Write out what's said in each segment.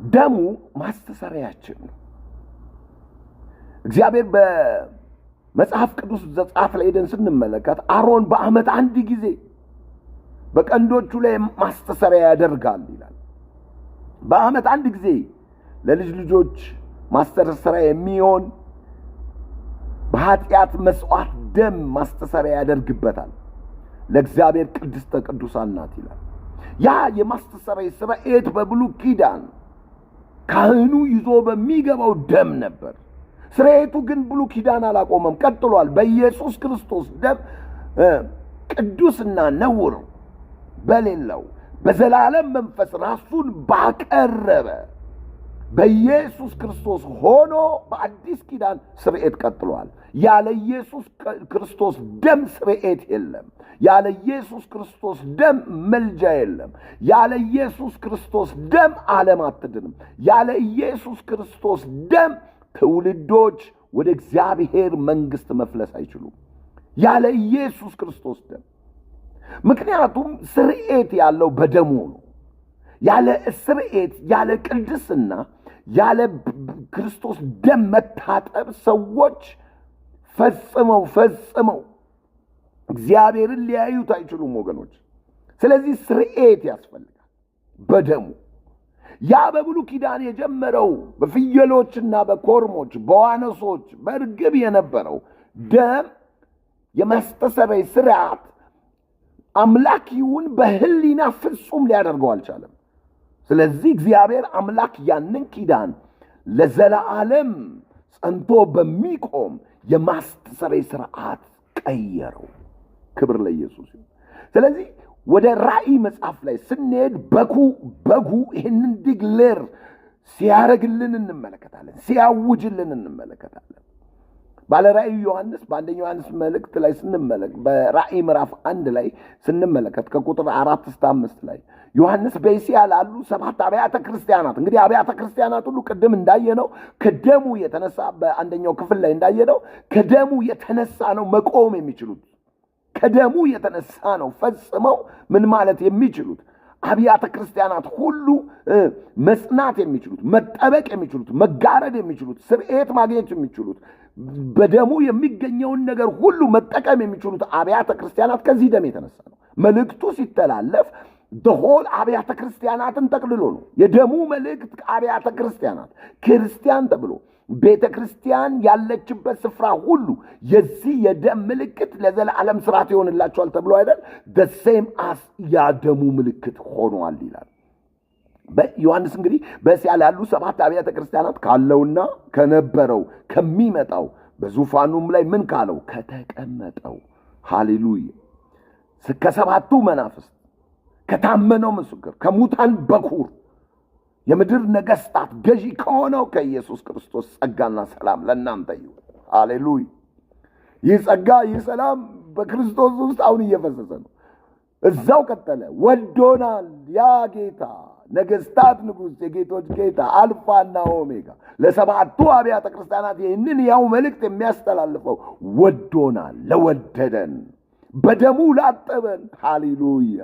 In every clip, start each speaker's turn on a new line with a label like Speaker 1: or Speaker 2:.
Speaker 1: ደሙ ማስተሰሪያችን ነው። እግዚአብሔር በመጽሐፍ ቅዱስ ዘጸአት ላይ ሄደን ስንመለከት አሮን በዓመት አንድ ጊዜ በቀንዶቹ ላይ ማስተሰሪያ ያደርጋል ይላል። በዓመት አንድ ጊዜ ለልጅ ልጆች ማስተሰሪያ የሚሆን በኃጢአት መስዋዕት ደም ማስተሰሪያ ያደርግበታል። ለእግዚአብሔር ቅድስተ ቅዱሳን ናት ይላል። ያ የማስተሰሪያ ስርዓት በብሉይ ኪዳን ካህኑ ይዞ በሚገባው ደም ነበር። ስርዓቱ ግን ብሉይ ኪዳን አላቆመም፣ ቀጥሏል። በኢየሱስ ክርስቶስ ደም ቅዱስና ነውር በሌለው በዘላለም መንፈስ ራሱን ባቀረበ በኢየሱስ ክርስቶስ ሆኖ በአዲስ ኪዳን ስርዓት ቀጥሏል። ያለ ኢየሱስ ክርስቶስ ደም ስርዓት የለም። ያለ ኢየሱስ ክርስቶስ ደም መልጃ የለም። ያለ ኢየሱስ ክርስቶስ ደም ዓለም አትድንም። ያለ ኢየሱስ ክርስቶስ ደም ትውልዶች ወደ እግዚአብሔር መንግስት መፍለስ አይችሉም። ያለ ኢየሱስ ክርስቶስ ደም። ምክንያቱም ስርዓት ያለው በደሙ ነው። ያለ ስርዓት፣ ያለ ቅድስና፣ ያለ ክርስቶስ ደም መታጠብ ሰዎች ፈጽመው እግዚአብሔርን ሊያዩት አይችሉም ወገኖች። ስለዚህ ስርዓት ያስፈልጋል በደሙ። ያ በብሉይ ኪዳን የጀመረው በፍየሎችና በኮርሞች በዋኖሶች በርግብ የነበረው ደም የማስተሰሪያ ስርዓት አምላኪውን በህሊና ፍጹም ሊያደርገው አልቻለም። ስለዚህ እግዚአብሔር አምላክ ያንን ኪዳን ለዘላለም ጸንቶ በሚቆም የማስተሰሪያ ስርዓት ቀየረው። ክብር ለኢየሱስ ይሁን። ስለዚህ ወደ ራእይ መጽሐፍ ላይ ስንሄድ በጉ ይህንን ዲክሌር ሲያረግልን እንመለከታለን፣ ሲያውጅልን እንመለከታለን። ባለ ራእይ ዮሐንስ በአንደኛው ዮሐንስ መልእክት ላይ ስንመለከት በራእይ ምዕራፍ 1 ላይ ስንመለከት ከቁጥር 4 እስከ 5 ላይ ዮሐንስ በእስያ ላሉ 7 አብያተ ክርስቲያናት፣ እንግዲህ አብያተ ክርስቲያናት ሁሉ ቅድም እንዳየነው ከደሙ የተነሳ በአንደኛው ክፍል ላይ እንዳየነው ከደሙ የተነሳ ነው መቆም የሚችሉት። ከደሙ የተነሳ ነው ፈጽመው ምን ማለት የሚችሉት አብያተ ክርስቲያናት ሁሉ መጽናት የሚችሉት፣ መጠበቅ የሚችሉት፣ መጋረድ የሚችሉት፣ ስርዓት ማግኘት የሚችሉት፣ በደሙ የሚገኘውን ነገር ሁሉ መጠቀም የሚችሉት አብያተ ክርስቲያናት ከዚህ ደም የተነሳ ነው። መልእክቱ ሲተላለፍ ደሆል አብያተ ክርስቲያናትን ጠቅልሎ ነው። የደሙ መልእክት አብያተ ክርስቲያናት ክርስቲያን ተብሎ ቤተ ክርስቲያን ያለችበት ስፍራ ሁሉ የዚህ የደም ምልክት ለዘላለም ስርዓት ይሆንላቸዋል ተብሎ አይደል? the same as ያደሙ ምልክት ሆኗል ይላል። በዮሐንስ እንግዲህ በእስያ ላሉ 7 አብያተ ክርስቲያናት ካለውና ከነበረው ከሚመጣው በዙፋኑም ላይ ምን ካለው ከተቀመጠው ሃሌሉያ ከሰባቱ መናፍስት ከታመነው ምስክር ከሙታን በኩር የምድር ነገስታት ገዢ ከሆነው ከኢየሱስ ክርስቶስ ጸጋና ሰላም ለእናንተ ይሁን። ሃሌሉያ። ይህ ጸጋ ይህ ሰላም በክርስቶስ ውስጥ አሁን እየፈሰሰ ነው። እዛው ቀጠለ። ወዶናል ያ ጌታ ነገስታት ንጉሥ የጌቶች ጌታ አልፋና ኦሜጋ ለሰባቱ አብያተ ክርስቲያናት ይህንን ያው መልእክት የሚያስተላልፈው ወዶናል፣ ለወደደን፣ በደሙ ላጠበን። ሃሌሉያ።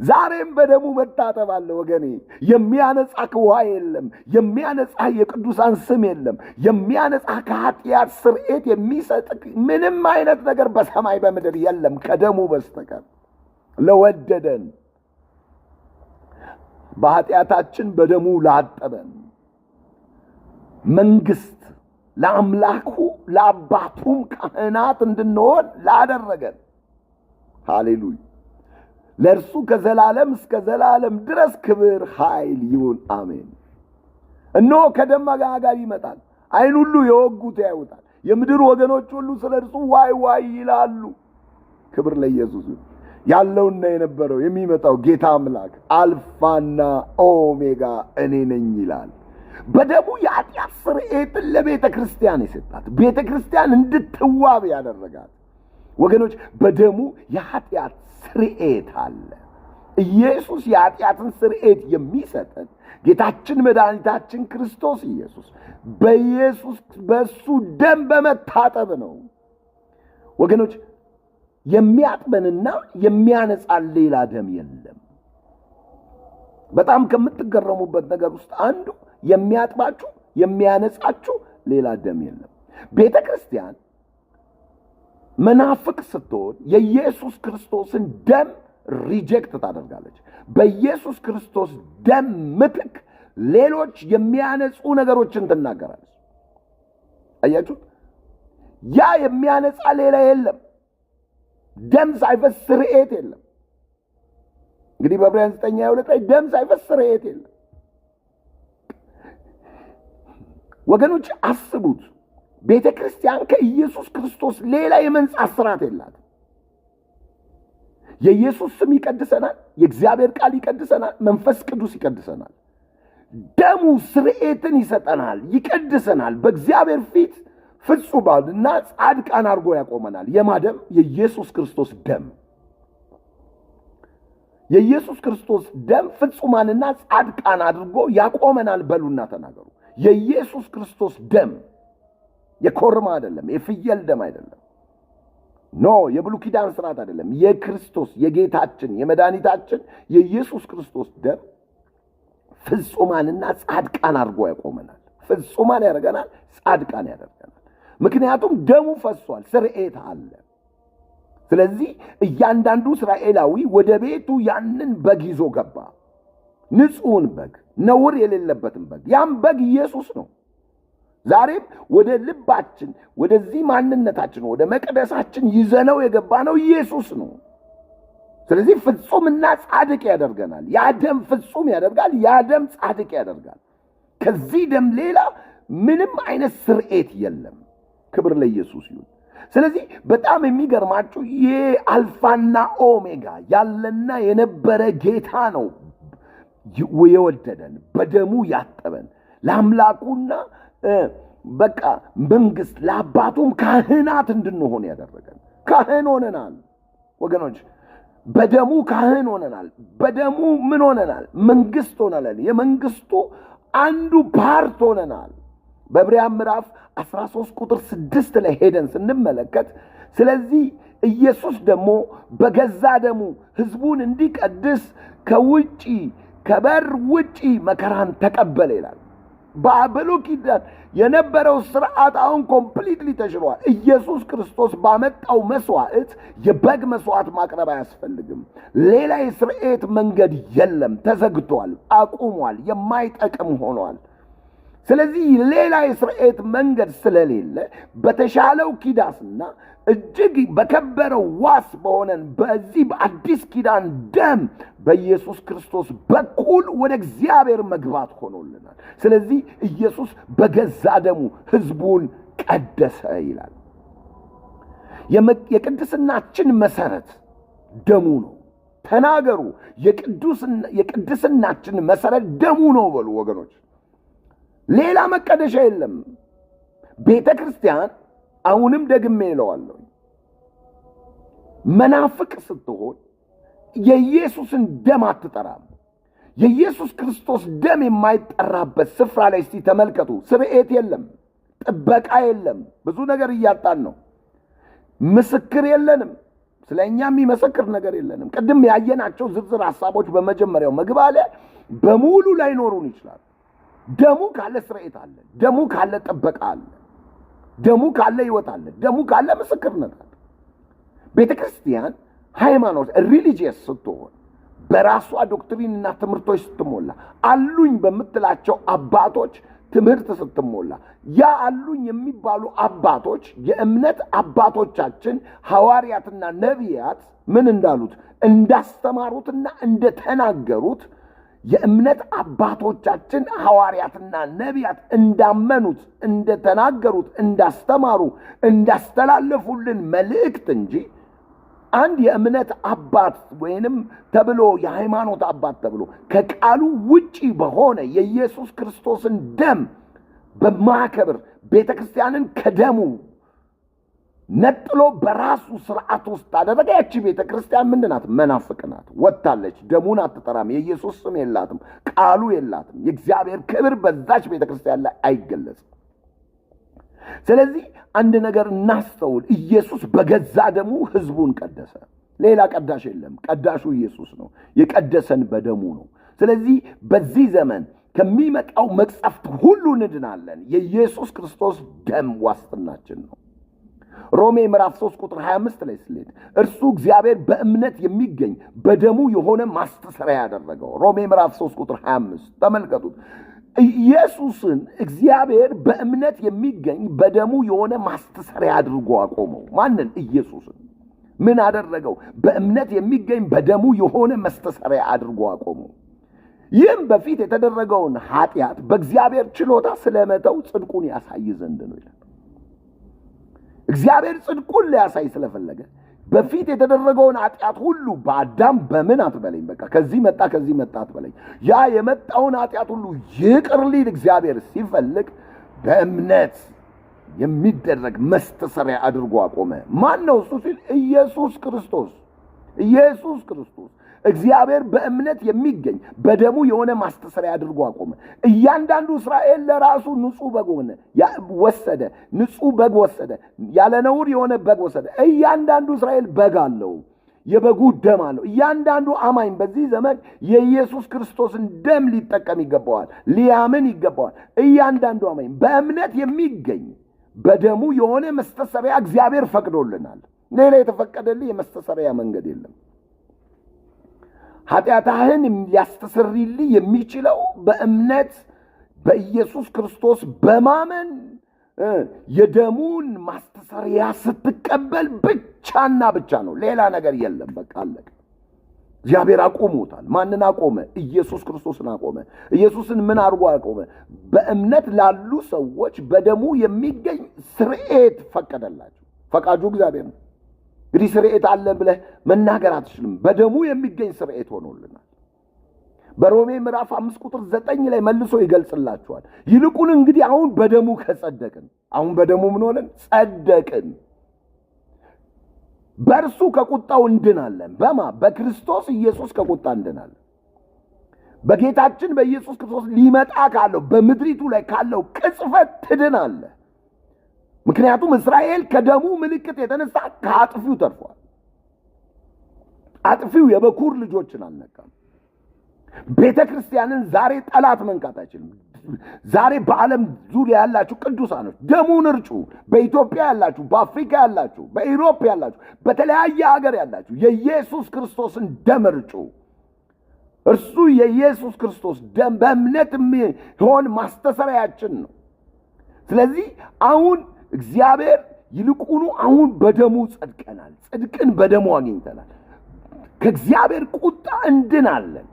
Speaker 1: ዛሬም በደሙ መታጠብ አለ ወገኔ። የሚያነጻ ውሃ የለም። የሚያነጻ የቅዱሳን ስም የለም። የሚያነጻ ከኃጢአት ስርዓት የሚሰጥ ምንም አይነት ነገር በሰማይ በምድር የለም ከደሙ በስተቀር። ለወደደን በኃጢአታችን በደሙ ላጠበን መንግስት ለአምላኩ ለአባቱም ካህናት እንድንሆን ላደረገን ሃሌሉያ ለእርሱ ከዘላለም እስከ ዘላለም ድረስ ክብር ኃይል ይሁን አሜን። እነሆ ከደም ጋር ይመጣል። አይን ሁሉ የወጉት ያዩታል። የምድር ወገኖች ሁሉ ስለ እርሱ ዋይ ዋይ ይላሉ። ክብር ለኢየሱስ ይሁን። ያለውና የነበረው የሚመጣው ጌታ አምላክ አልፋና ኦሜጋ እኔ ነኝ ይላል። በደሙ የኃጢአት ስርዓትን ለቤተ ክርስቲያን የሰጣት፣ ቤተ ክርስቲያን እንድትዋብ ያደረጋት ወገኖች በደሙ የኃጢአት ስርዓት አለ። ኢየሱስ የኃጢአትን ስርዓት የሚሰጠን ጌታችን መድኃኒታችን ክርስቶስ ኢየሱስ በሱ ደም በመታጠብ ነው ወገኖች። የሚያጥበንና የሚያነጻን ሌላ ደም የለም። በጣም ከምትገረሙበት ነገር ውስጥ አንዱ የሚያጥባችሁ የሚያነጻችሁ ሌላ ደም የለም። ቤተክርስቲያን መናፍቅ ስትሆን የኢየሱስ ክርስቶስን ደም ሪጀክት ታደርጋለች። በኢየሱስ ክርስቶስ ደም ምትክ ሌሎች የሚያነጹ ነገሮችን ትናገራለች። አያችሁ? ያ የሚያነጻ ሌላ የለም። ደም ሳይፈስ ስርየት የለም። እንግዲህ በዕብራውያን 9:22 ላይ ደም ሳይፈስ ስርየት የለም። ወገኖች አስቡት። ቤተ ክርስቲያን ከኢየሱስ ክርስቶስ ሌላ የመንጻት ስርዓት የላትም። የኢየሱስ ስም ይቀድሰናል፣ የእግዚአብሔር ቃል ይቀድሰናል፣ መንፈስ ቅዱስ ይቀድሰናል። ደሙ ስርየትን ይሰጠናል፣ ይቀድሰናል። በእግዚአብሔር ፊት ፍጹማንና ጻድቃን አድርጎ ያቆመናል። የማደም የኢየሱስ ክርስቶስ ደም የኢየሱስ ክርስቶስ ደም ፍጹማንና ጻድቃን አድርጎ ያቆመናል። በሉና ተናገሩ። የኢየሱስ ክርስቶስ ደም የኮርማ አይደለም፣ የፍየል ደም አይደለም። ኖ የብሉይ ኪዳን ስርዓት አይደለም። የክርስቶስ የጌታችን የመድኃኒታችን የኢየሱስ ክርስቶስ ደም ፍጹማንና ጻድቃን አድርጎ ያቆመናል። ፍጹማን ያደርገናል፣ ጻድቃን ያደርገናል። ምክንያቱም ደሙ ፈሷል፣ ስርየት አለ። ስለዚህ እያንዳንዱ እስራኤላዊ ወደ ቤቱ ያንን በግ ይዞ ገባ። ንጹሕን በግ፣ ነውር የሌለበትን በግ። ያም በግ ኢየሱስ ነው። ዛሬም ወደ ልባችን ወደዚህ ማንነታችን ወደ መቅደሳችን ይዘነው የገባ ነው ኢየሱስ ነው። ስለዚህ ፍጹምና ጻድቅ ያደርገናል። ያ ደም ፍጹም ያደርጋል፣ ያ ደም ጻድቅ ያደርጋል። ከዚህ ደም ሌላ ምንም አይነት ስርየት የለም። ክብር ለኢየሱስ ይሁን። ስለዚህ በጣም የሚገርማችሁ የአልፋና ኦሜጋ ያለና የነበረ ጌታ ነው የወደደን፣ በደሙ ያጠበን፣ ለአምላኩና በቃ መንግስት ለአባቱም ካህናት እንድንሆን ያደረገን። ካህን ሆነናል ወገኖች፣ በደሙ ካህን ሆነናል። በደሙ ምን ሆነናል? መንግስት ሆነናል። የመንግስቱ አንዱ ፓርት ሆነናል። በዕብራውያን ምዕራፍ 13 ቁጥር 6 ላይ ሄደን ስንመለከት ስለዚህ ኢየሱስ ደግሞ በገዛ ደሙ ሕዝቡን እንዲቀድስ ከውጪ ከበር ውጪ መከራን ተቀበለ ይላል። በብሉይ ኪዳን የነበረው ስርዓት አሁን ኮምፕሊትሊ ተሽሯል። ኢየሱስ ክርስቶስ ባመጣው መስዋዕት የበግ መስዋዕት ማቅረብ አያስፈልግም። ሌላ የስርየት መንገድ የለም፣ ተዘግቷል፣ አቁሟል፣ የማይጠቅም ሆኗል። ስለዚህ ሌላ የስርየት መንገድ ስለሌለ በተሻለው ኪዳንና እጅግ በከበረው ዋስ በሆነን በዚህ በአዲስ ኪዳን ደም በኢየሱስ ክርስቶስ በኩል ወደ እግዚአብሔር መግባት ሆኖልናል። ስለዚህ ኢየሱስ በገዛ ደሙ ሕዝቡን ቀደሰ ይላል። የቅድስናችን መሰረት ደሙ ነው። ተናገሩ። የቅድስናችን መሰረት ደሙ ነው በሉ ወገኖች። ሌላ መቀደሻ የለም። ቤተ ክርስቲያን አሁንም ደግሜ እለዋለሁ፣ መናፍቅ ስትሆን የኢየሱስን ደም አትጠራም። የኢየሱስ ክርስቶስ ደም የማይጠራበት ስፍራ ላይ እስቲ ተመልከቱ። ስርየት የለም፣ ጥበቃ የለም። ብዙ ነገር እያጣን ነው። ምስክር የለንም። ስለ እኛ የሚመሰክር ነገር የለንም። ቅድም ያየናቸው ዝርዝር ሐሳቦች በመጀመሪያው መግቢያ ላይ በሙሉ ላይኖሩን ይችላል። ደሙ ካለ ስርየት አለ። ደሙ ካለ ጥበቃ አለ። ደሙ ካለ ሕይወት አለ። ደሙ ካለ ምስክርነት አለ። ቤተ ክርስቲያን ሃይማኖት ሪሊጂየስ ስትሆን በራሷ ዶክትሪንና ትምህርቶች ስትሞላ አሉኝ በምትላቸው አባቶች ትምህርት ስትሞላ ያ አሉኝ የሚባሉ አባቶች የእምነት አባቶቻችን ሐዋርያትና ነቢያት ምን እንዳሉት እንዳስተማሩትና እንደተናገሩት የእምነት አባቶቻችን ሐዋርያትና ነቢያት እንዳመኑት እንደተናገሩት እንዳስተማሩ እንዳስተላለፉልን መልእክት እንጂ አንድ የእምነት አባት ወይንም ተብሎ የሃይማኖት አባት ተብሎ ከቃሉ ውጪ በሆነ የኢየሱስ ክርስቶስን ደም በማከብር ቤተክርስቲያንን ከደሙ ነጥሎ በራሱ ስርዓት ውስጥ አደረገ። ያቺ ቤተክርስቲያን ምንድናት? መናፍቅ ናት። ወጣለች። ደሙን አትጠራም። የኢየሱስ ስም የላትም። ቃሉ የላትም። የእግዚአብሔር ክብር በዛች ቤተክርስቲያን ላይ አይገለጽም። ስለዚህ አንድ ነገር እናስተውል። ኢየሱስ በገዛ ደሙ ሕዝቡን ቀደሰ። ሌላ ቀዳሽ የለም። ቀዳሹ ኢየሱስ ነው። የቀደሰን በደሙ ነው። ስለዚህ በዚህ ዘመን ከሚመጣው መቅሰፍት ሁሉ እንድናለን። የኢየሱስ ክርስቶስ ደም ዋስትናችን ነው። ሮሜ ምዕራፍ 3 ቁጥር 25 ላይ ስለሄድ እርሱ እግዚአብሔር በእምነት የሚገኝ በደሙ የሆነ ማስተሰሪያ ያደረገው። ሮሜ ምዕራፍ 3 ቁጥር 25 ተመልከቱት። ኢየሱስን እግዚአብሔር በእምነት የሚገኝ በደሙ የሆነ ማስተሰሪያ አድርጎ አቆመው። ማንን? ኢየሱስን። ምን አደረገው? በእምነት የሚገኝ በደሙ የሆነ ማስተሰሪያ አድርጎ አቆመው። ይህም በፊት የተደረገውን ኃጢአት በእግዚአብሔር ችሎታ ስለመተው ጽድቁን ያሳይ ዘንድ ነው ይላል። እግዚአብሔር ጽድቁን ሊያሳይ ስለፈለገ በፊት የተደረገውን ኃጢአት ሁሉ በአዳም በምን አትበለኝ፣ በቃ ከዚህ መጣ አትበለኝ። ያ የመጣውን ኃጢአት ሁሉ ይቅር ሊል እግዚአብሔር ሲፈልግ በእምነት የሚደረግ ማስተሰሪያ አድርጎ አቆመ። ማን ነው እሱ ሲል ኢየሱስ ክርስቶስ። እግዚአብሔር በእምነት የሚገኝ በደሙ የሆነ ማስተሰሪያ አድርጎ አቆመ። እያንዳንዱ እስራኤል ለራሱ ንጹህ በግ ወሰደ፣ ንጹህ በግ ወሰደ፣ ያለ ነውር የሆነ በግ ወሰደ። እያንዳንዱ እስራኤል በግ አለው፣ የበጉ ደም አለው። እያንዳንዱ አማኝ በዚህ ዘመን የኢየሱስ ክርስቶስን ደም ሊጠቀም ይገባዋል፣ ሊያምን ይገባዋል። እያንዳንዱ አማኝ በእምነት የሚገኝ በደሙ የሆነ ማስተሰሪያ እግዚአብሔር ፈቅዶልናል። ሌላ የተፈቀደልህ የማስተሰሪያ መንገድ የለም። ኃጢአትህን ሊያስተሰርይልህ የሚችለው በእምነት በኢየሱስ ክርስቶስ በማመን የደሙን ማስተሰሪያ ስትቀበል ብቻና ብቻ ነው። ሌላ ነገር የለም። በቃ አለቀ። እግዚአብሔር አቆሞታል። ማንን አቆመ? ኢየሱስ ክርስቶስን አቆመ። ኢየሱስን ምን አድርጎ አቆመ? በእምነት ላሉ ሰዎች በደሙ የሚገኝ ስርየት ፈቀደላቸው። ፈቃጁ እግዚአብሔር ነው። እንግዲህ ስርየት አለ ብለህ መናገር አትችልም። በደሙ የሚገኝ ስርየት ሆኖልናል። በሮሜ ምዕራፍ 5 ቁጥር 9 ላይ መልሶ ይገልጽላችኋል። ይልቁን እንግዲህ አሁን በደሙ ከጸደቅን፣ አሁን በደሙ ምን ሆነን? ጸደቅን። በእርሱ ከቁጣው እንድናለን። በክርስቶስ ኢየሱስ ከቁጣ እንድናለን። በጌታችን በኢየሱስ ክርስቶስ ሊመጣ ካለው በምድሪቱ ላይ ካለው ቅጽፈት ትድናለህ። ምክንያቱም እስራኤል ከደሙ ምልክት የተነሳ ከአጥፊው ተርፏል። አጥፊው የበኩር ልጆችን አልነካም። ቤተ ክርስቲያንን ዛሬ ጠላት መንካት አይችልም። ዛሬ በዓለም ዙሪያ ያላችሁ ቅዱሳኖች ደሙን እርጩ። በኢትዮጵያ ያላችሁ፣ በአፍሪካ ያላችሁ፣ በኢሮፕ ያላችሁ፣ በተለያየ ሀገር ያላችሁ የኢየሱስ ክርስቶስን ደም እርጩ። እርሱ የኢየሱስ ክርስቶስ ደም በእምነት የሚሆን ማስተሰሪያችን ነው። ስለዚህ አሁን እግዚአብሔር ይልቁኑ አሁን በደሙ ጸድቀናል። ጽድቅን በደሙ አግኝተናል። ከእግዚአብሔር ቁጣ እንድናለን።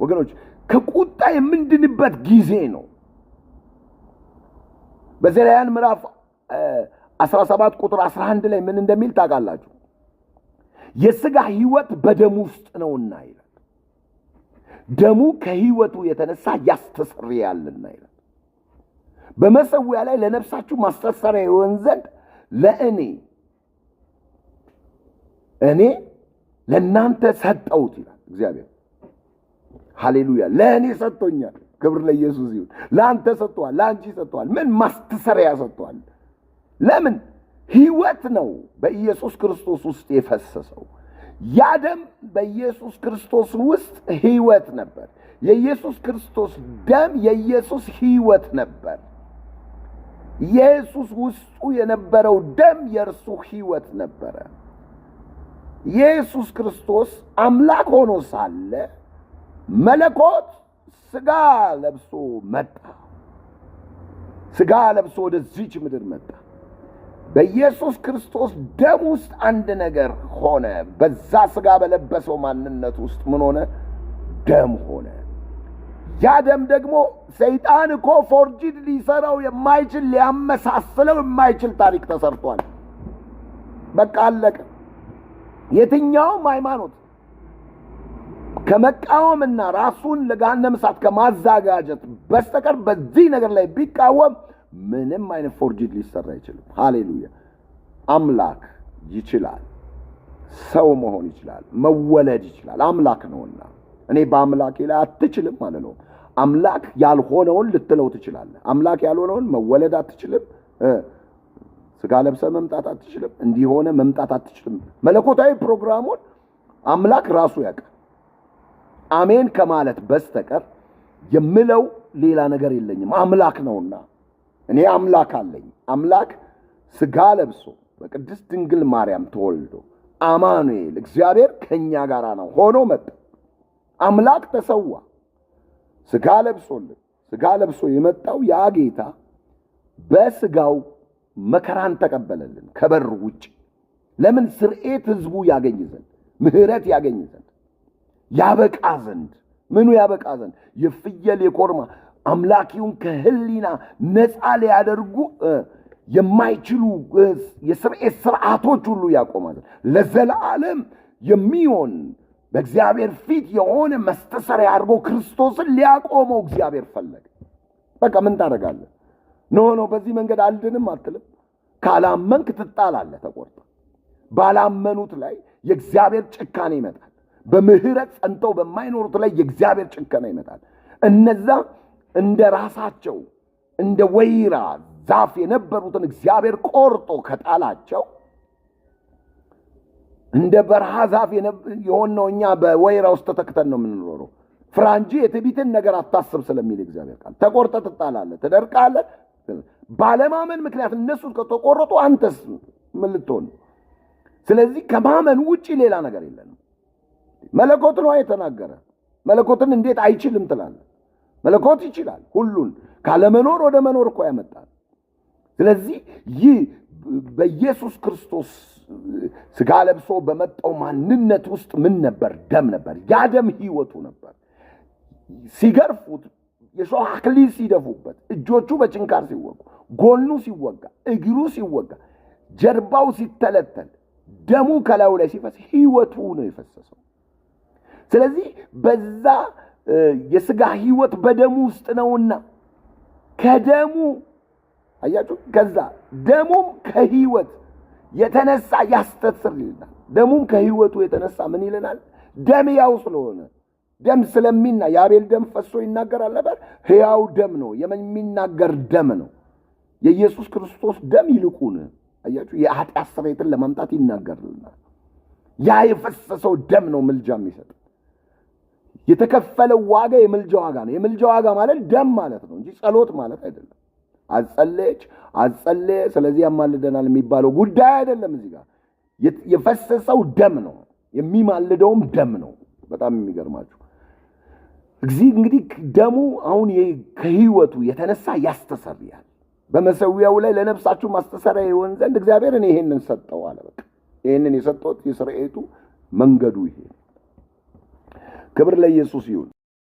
Speaker 1: ወገኖች ከቁጣ የምንድንበት ጊዜ ነው። በዘሌዋውያን ምዕራፍ 17 ቁጥር 11 ላይ ምን እንደሚል ታውቃላችሁ? የሥጋ ሕይወት በደሙ ውስጥ ነውና ይላል። ደሙ ከሕይወቱ የተነሳ ያስተሰርያልና ይላል። በመሠዊያ ላይ ለነፍሳችሁ ማስተሰሪያ ይሆን ዘንድ እኔ ለእናንተ ሰጠሁት ይላል እግዚአብሔር። ሃሌሉያ! ለእኔ ሰጥቶኛል። ክብር ለኢየሱስ ይሁን። ለአንተ ሰጥቷል፣ ለአንቺ ሰጥቷል። ምን ማስተሰሪያ ሰጥቷል? ለምን? ሕይወት ነው በኢየሱስ ክርስቶስ ውስጥ የፈሰሰው። ያ ደም በኢየሱስ ክርስቶስ ውስጥ ሕይወት ነበር። የኢየሱስ ክርስቶስ ደም የኢየሱስ ሕይወት ነበር። ኢየሱስ ውስጡ የነበረው ደም የእርሱ ሕይወት ነበረ። ኢየሱስ ክርስቶስ አምላክ ሆኖ ሳለ መለኮት ሥጋ ለብሶ መጣ። ሥጋ ለብሶ ወደዚች ምድር መጣ። በኢየሱስ ክርስቶስ ደም ውስጥ አንድ ነገር ሆነ። በዛ ሥጋ በለበሰው ማንነት ውስጥ ምን ሆነ? ደም ሆነ። ያ ደም ደግሞ ሰይጣን እኮ ፎርጂድ ሊሰራው የማይችል ሊያመሳስለው የማይችል ታሪክ ተሰርቷል። በቃ አለቀ። የትኛውም ሃይማኖት ከመቃወምና ራሱን ለገሃነመ እሳት ከማዘጋጀት በስተቀር በዚህ ነገር ላይ ቢቃወም ምንም አይነት ፎርጂድ ሊሰራ አይችልም። ሃሌሉያ! አምላክ ይችላል። ሰው መሆን ይችላል። መወለድ ይችላል። አምላክ ነውና እኔ በአምላኬ ላይ አትችልም ማለት ነው። አምላክ ያልሆነውን ልትለው ትችላለህ። አምላክ ያልሆነውን መወለድ አትችልም። ሥጋ ለብሰ መምጣት አትችልም። እንዲሆነ መምጣት አትችልም። መለኮታዊ ፕሮግራሙን አምላክ ራሱ ያውቃል። አሜን ከማለት በስተቀር የምለው ሌላ ነገር የለኝም። አምላክ ነውና እኔ አምላክ አለኝ። አምላክ ሥጋ ለብሶ በቅድስት ድንግል ማርያም ተወልዶ አማኑኤል እግዚአብሔር ከኛ ጋር ነው ሆኖ መጣ። አምላክ ተሰዋ፣ ሥጋ ለብሶልን። ሥጋ ለብሶ የመጣው ያ ጌታ በሥጋው መከራን ተቀበለልን ከበር ውጭ። ለምን? ስርኤት ሕዝቡ ያገኝ ዘንድ፣ ምህረት ያገኝ ዘንድ፣ ያበቃ ዘንድ። ምኑ ያበቃ ዘንድ? የፍየል የኮርማ አምላኪውን ከህሊና ነፃ ሊያደርጉ የማይችሉ የስርኤት ስርዓቶች ሁሉ ያቆማ ዘንድ ለዘላለም የሚሆን በእግዚአብሔር ፊት የሆነ መስተሰሪያ አድርጎ ክርስቶስን ሊያቆመው እግዚአብሔር ፈለገ። በቃ ምን ታደርጋለህ? ኖ በዚህ መንገድ አልድንም አትልም። ካላመንክ ትጣላለህ ተቆርጠ። ባላመኑት ላይ የእግዚአብሔር ጭካኔ ይመጣል። በምህረት ጸንተው በማይኖሩት ላይ የእግዚአብሔር ጭካኔ ይመጣል። እነዛ እንደ ራሳቸው እንደ ወይራ ዛፍ የነበሩትን እግዚአብሔር ቆርጦ ከጣላቸው እንደ በረሃ ዛፍ የሆነው እኛ በወይራ ውስጥ ተተክተን ነው የምንኖረው። ፍራንጂ የትዕቢትን ነገር አታስብ ስለሚል እግዚአብሔር ቃል ተቆርጠ ትጣላለህ፣ ትደርቃለህ። ባለማመን ምክንያት እነሱ ከተቆረጡ አንተስ ምን ልትሆን? ስለዚህ ከማመን ውጪ ሌላ ነገር የለንም። መለኮት ነው የተናገረ። መለኮትን እንዴት አይችልም ትላለህ? መለኮት ይችላል ሁሉን። ካለመኖር ወደ መኖር እኮ ያመጣል። ስለዚህ ይህ በኢየሱስ ክርስቶስ ሥጋ ለብሶ በመጣው ማንነት ውስጥ ምን ነበር? ደም ነበር። ያ ደም ሕይወቱ ነበር። ሲገርፉት፣ የሾህ አክሊል ሲደፉበት፣ እጆቹ በጭንካር ሲወጉ፣ ጎኑ ሲወጋ፣ እግሩ ሲወጋ፣ ጀርባው ሲተለተል፣ ደሙ ከላዩ ላይ ሲፈስ ሕይወቱ ነው የፈሰሰው። ስለዚህ በዛ የሥጋ ሕይወት በደሙ ውስጥ ነውና ከደሙ አያችሁ፣ ከዛ ደሙም ከሕይወት የተነሳ ያስተሰርይልናል። ደሙም ከሕይወቱ የተነሳ ምን ይለናል? ደም ያው ስለሆነ ደም ስለሚና የአቤል ደም ፈሶ ይናገራል ነበር። ሕያው ደም ነው፣ የሚናገር ደም ነው። የኢየሱስ ክርስቶስ ደም ይልቁን አያችሁ የኃጢአት ስርየትን ለማምጣት ይናገርልናል። ያ የፈሰሰው ደም ነው ምልጃ የሚሰጥ። የተከፈለው ዋጋ የምልጃ ዋጋ ነው። የምልጃ ዋጋ ማለት ደም ማለት ነው እንጂ ጸሎት ማለት አይደለም። አጸለየ ስለዚህ ያማልደናል የሚባለው ጉዳይ አይደለም። እዚህ ጋር የፈሰሰው ደም ነው፣ የሚማልደውም ደም ነው። በጣም የሚገርማችሁ እንግዲህ ደሙ አሁን ከሕይወቱ የተነሳ ያስተሰርያል። በመሰዊያው ላይ ለነፍሳችሁ ማስተሰሪያ ይሆን ዘንድ እግዚአብሔር እኔ ይሄንን ሰጠው አለ። በቃ ይሄንን የሰጠው የስርዓቱ መንገዱ ይሄ። ክብር ለኢየሱስ ይሁን።